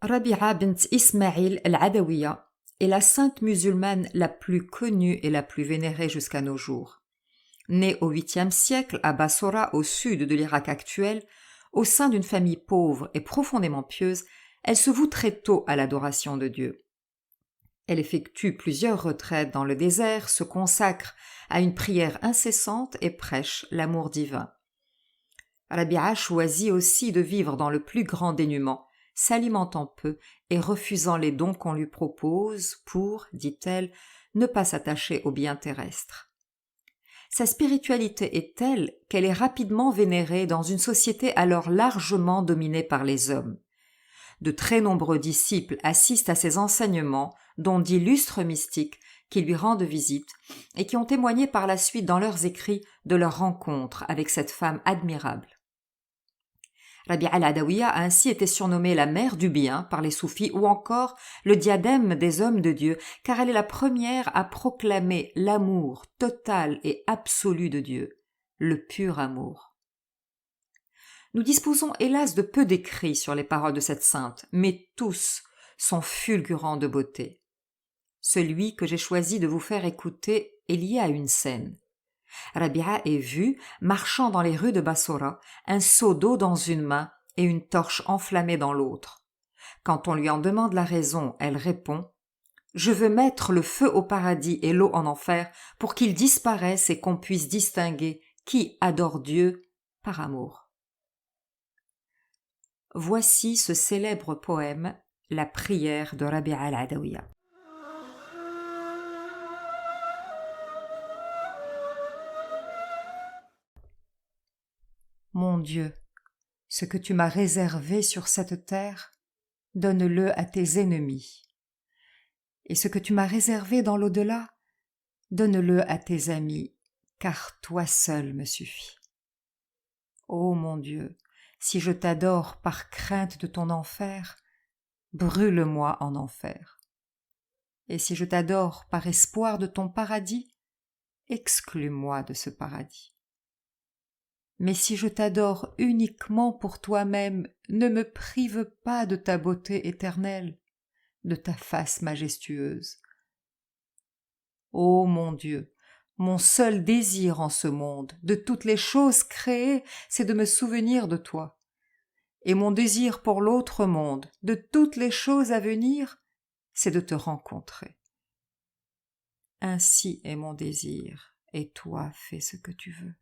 Rabi'a bint Ismaïl al-Adawiya est la sainte musulmane la plus connue et la plus vénérée jusqu'à nos jours. Née au 8e siècle à Bassora, au sud de l'Irak actuel, au sein d'une famille pauvre et profondément pieuse, elle se voue très tôt à l'adoration de Dieu. Elle effectue plusieurs retraites dans le désert, se consacre à une prière incessante et prêche l'amour divin. Rabi'a choisit aussi de vivre dans le plus grand dénuement, s'alimentant peu et refusant les dons qu'on lui propose pour, dit-elle, ne pas s'attacher aux biens terrestres. Sa spiritualité est telle qu'elle est rapidement vénérée dans une société alors largement dominée par les hommes. De très nombreux disciples assistent à ses enseignements, dont d'illustres mystiques qui lui rendent visite et qui ont témoigné par la suite dans leurs écrits de leur rencontre avec cette femme admirable. Rabi'a al-Adawiya a ainsi été surnommée la mère du bien par les soufis ou encore le diadème des hommes de Dieu, car elle est la première à proclamer l'amour total et absolu de Dieu, le pur amour. Nous disposons hélas de peu d'écrits sur les paroles de cette sainte, mais tous sont fulgurants de beauté. Celui que j'ai choisi de vous faire écouter est lié à une scène. Rabi'a est vue, marchant dans les rues de Bassora, un seau d'eau dans une main et une torche enflammée dans l'autre. Quand on lui en demande la raison, elle répond « Je veux mettre le feu au paradis et l'eau en enfer pour qu'ils disparaissent et qu'on puisse distinguer qui adore Dieu par amour. » Voici ce célèbre poème, la prière de Rabi'a al-Adawiya. Mon Dieu, ce que tu m'as réservé sur cette terre, donne-le à tes ennemis. Et ce que tu m'as réservé dans l'au-delà, donne-le à tes amis, car toi seul me suffit. Ô mon Dieu, si je t'adore par crainte de ton enfer, brûle-moi en enfer. Et si je t'adore par espoir de ton paradis, exclus-moi de ce paradis. Mais si je t'adore uniquement pour toi-même, ne me prive pas de ta beauté éternelle, de ta face majestueuse. Ô mon Dieu, mon seul désir en ce monde, de toutes les choses créées, c'est de me souvenir de toi. Et mon désir pour l'autre monde, de toutes les choses à venir, c'est de te rencontrer. Ainsi est mon désir, et toi fais ce que tu veux.